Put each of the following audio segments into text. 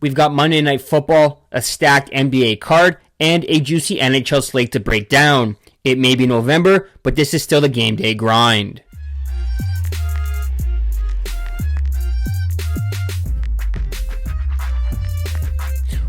We've got Monday Night Football, a stacked NBA card, and a juicy NHL slate to break down. It may be November, but this is still the game day grind.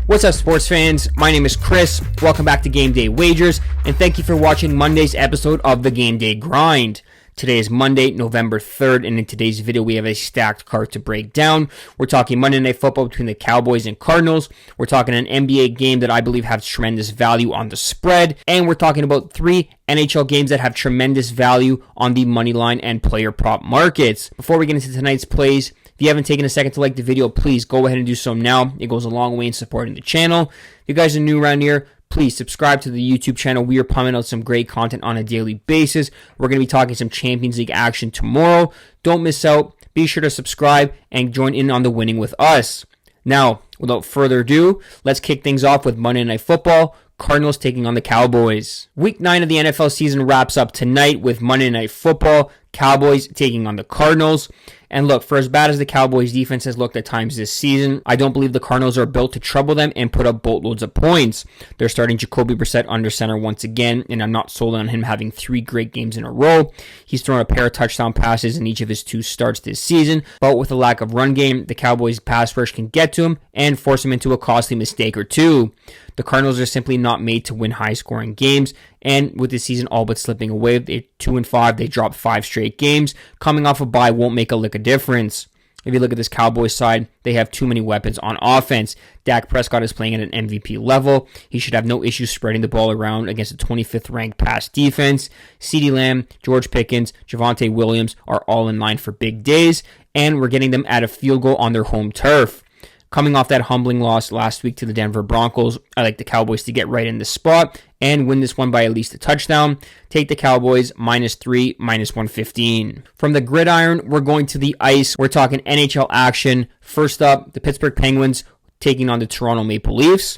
What's up, sports fans? My name is Chris. Welcome back to Game Day Wagers, and thank you for watching Monday's episode of the Game Day Grind. Today is Monday, November 3rd, and in today's video, we have a stacked card to break down. We're talking Monday Night Football between the Cowboys and Cardinals. We're talking an NBA game that I believe has tremendous value on the spread, and we're talking about 3 NHL games that have tremendous value on the money line and player prop markets. Before we get into tonight's plays, if you haven't taken a second to like the video, please go ahead and do so now. It goes a long way in supporting the channel. If you guys are new around here, please subscribe to the YouTube channel. We are pumping out some great content on a daily basis. We're going to be talking some Champions League action tomorrow. Don't miss out. Be sure to subscribe and join in on the winning with us. Now, without further ado, let's kick things off with Monday Night Football. Cardinals taking on the Cowboys. Week 9 of the NFL season wraps up tonight with Monday Night Football. Cowboys taking on the Cardinals. And look, for as bad as the Cowboys defense has looked at times this season, I don't believe the Cardinals are built to trouble them and put up boatloads of points. They're starting Jacoby Brissett under center once again, and I'm not sold on him having 3 great games in a row. He's thrown a pair of touchdown passes in each of his 2 starts this season, but with a lack of run game, the Cowboys pass rush can get to him and force him into a costly mistake or two. The Cardinals are simply not made to win high-scoring games, and with the season all but slipping away, they're 2-5. They dropped 5 straight games. Coming off a bye won't make a lick of difference. If you look at this Cowboys side, they have too many weapons on offense. Dak Prescott is playing at an MVP level. He should have no issues spreading the ball around against a 25th ranked pass defense. CeeDee Lamb, George Pickens, Javonte Williams are all in line for big days, and we're getting them at a field goal on their home turf. Coming off that humbling loss last week to the Denver Broncos, I like the Cowboys to get right in the spot and win this one by at least a touchdown. Take the Cowboys -3, -115. From the gridiron, we're going to the ice. We're talking NHL action. First up, the Pittsburgh Penguins taking on the Toronto Maple Leafs.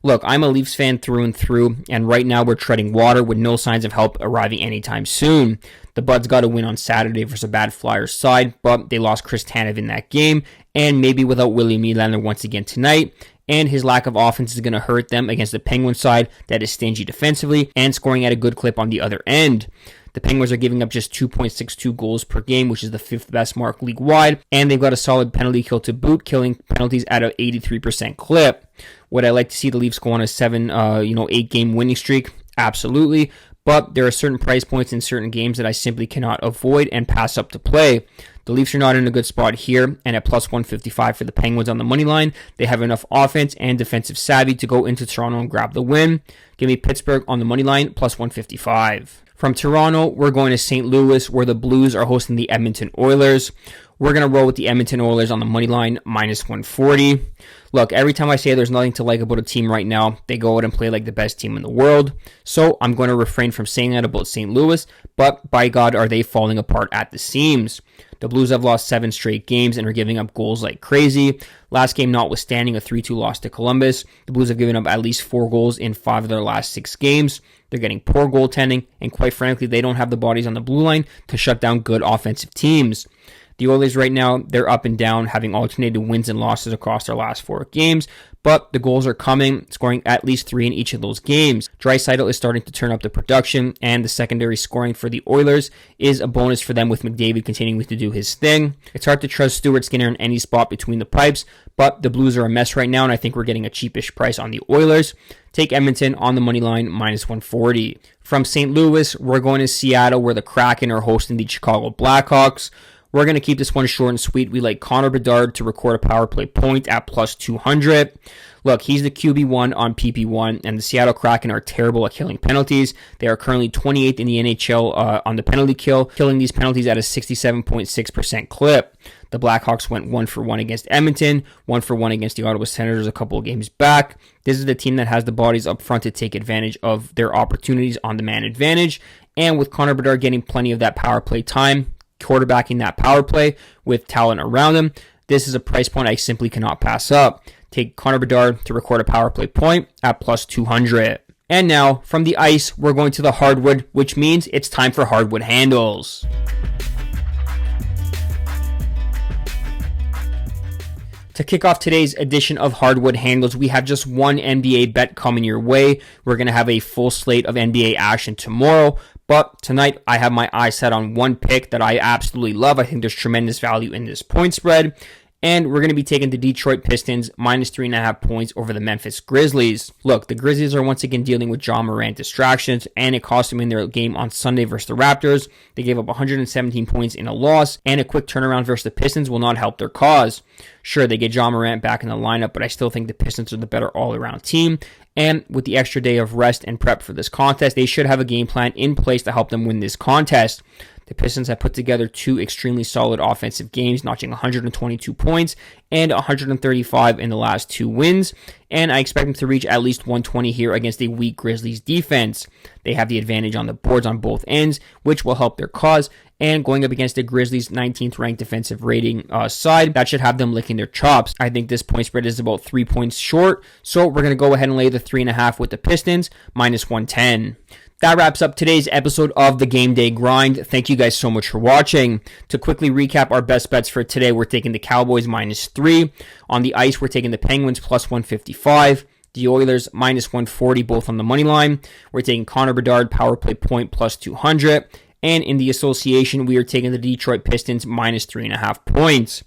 Look, I'm a Leafs fan through and through, and right now we're treading water with no signs of help arriving anytime soon. The Buds got a win on Saturday versus a bad Flyers side, but they lost Chris Tanev in that game, and maybe without Willie Nylander once again tonight, and his lack of offense is going to hurt them against the Penguins side that is stingy defensively and scoring at a good clip on the other end. The Penguins are giving up just 2.62 goals per game, which is the 5th best mark league-wide, and they've got a solid penalty kill to boot, killing penalties at an 83% clip. Would I like to see the Leafs go on a 8-game winning streak? Absolutely. But there are certain price points in certain games that I simply cannot avoid and pass up to play. The Leafs are not in a good spot here, and at +155 for the Penguins on the money line, they have enough offense and defensive savvy to go into Toronto and grab the win. Give me Pittsburgh on the money line, +155. From Toronto, we're going to St. Louis, where the Blues are hosting the Edmonton Oilers. We're going to roll with the Edmonton Oilers on the money line, -140. Look, every time I say there's nothing to like about a team right now, they go out and play like the best team in the world. So I'm going to refrain from saying that about St. Louis, but by God, are they falling apart at the seams. The Blues have lost 7 straight games and are giving up goals like crazy. Last game notwithstanding a 3-2 loss to Columbus, the Blues have given up at least 4 goals in 5 of their last 6 games. They're getting poor goaltending, and quite frankly, they don't have the bodies on the blue line to shut down good offensive teams. The Oilers right now, they're up and down, having alternated wins and losses across their last 4 games, but the goals are coming, scoring at least 3 in each of those games. Draisaitl is starting to turn up the production, and the secondary scoring for the Oilers is a bonus for them with McDavid continuing to do his thing. It's hard to trust Stuart Skinner in any spot between the pipes, but the Blues are a mess right now, and I think we're getting a cheapish price on the Oilers. Take Edmonton on the money line, -140. From St. Louis, we're going to Seattle, where the Kraken are hosting the Chicago Blackhawks. We're going to keep this one short and sweet. We like Connor Bedard to record a power play point at +200. Look, he's the QB1 on PP1, and the Seattle Kraken are terrible at killing penalties. They are currently 28th in the NHL on the penalty kill, killing these penalties at a 67.6% clip. The Blackhawks went 1-for-1 against Edmonton, 1-for-1 against the Ottawa Senators a couple of games back. This is the team that has the bodies up front to take advantage of their opportunities on the man advantage, and with Connor Bedard getting plenty of that power play time, quarterbacking that power play with talent around him, this is a price point I simply cannot pass up. Take Connor Bedard to record a power play point at +200. And now, from the ice, we're going to the hardwood, which means it's time for hardwood handles. To kick off today's edition of Hardwood Handles, we have just one NBA bet coming your way. We're going to have a full slate of NBA action tomorrow, but tonight I have my eyes set on one pick that I absolutely love. I think there's tremendous value in this point spread, and we're going to be taking the Detroit Pistons minus 3.5 points over the Memphis Grizzlies. Look, the Grizzlies are once again dealing with Ja Morant distractions, and it cost them in their game on Sunday versus the Raptors. They gave up 117 points in a loss, and a quick turnaround versus the Pistons will not help their cause. Sure, they get Ja Morant back in the lineup, but I still think the Pistons are the better all-around team. And with the extra day of rest and prep for this contest, they should have a game plan in place to help them win this contest. The Pistons have put together two extremely solid offensive games, notching 122 points and 135 in the last two wins, and I expect them to reach at least 120 here against a weak Grizzlies defense. They have the advantage on the boards on both ends, which will help their cause, and going up against the Grizzlies' 19th ranked defensive rating side, that should have them licking their chops. I think this point spread is about 3 points short, so we're going to go ahead and lay the 3.5 with the Pistons, minus 110. That wraps up today's episode of the Game Day Grind. Thank you guys so much for watching. To quickly recap our best bets for today, we're taking the Cowboys minus 3. On the ice, we're taking the Penguins plus 155. The Oilers minus 140, both on the money line. We're taking Connor Bedard power play point plus 200. And in the association, we are taking the Detroit Pistons minus 3.5 points.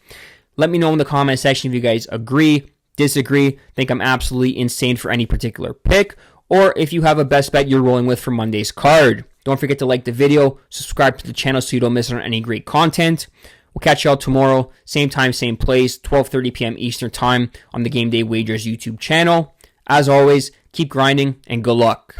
Let me know in the comment section if you guys agree, disagree, think I'm absolutely insane for any particular pick, or if you have a best bet you're rolling with for Monday's card. Don't forget to like the video, subscribe to the channel so you don't miss out on any great content. We'll catch y'all tomorrow, same time, same place, 12:30 p.m. Eastern Time on the Game Day Wagers YouTube channel. As always, keep grinding and good luck.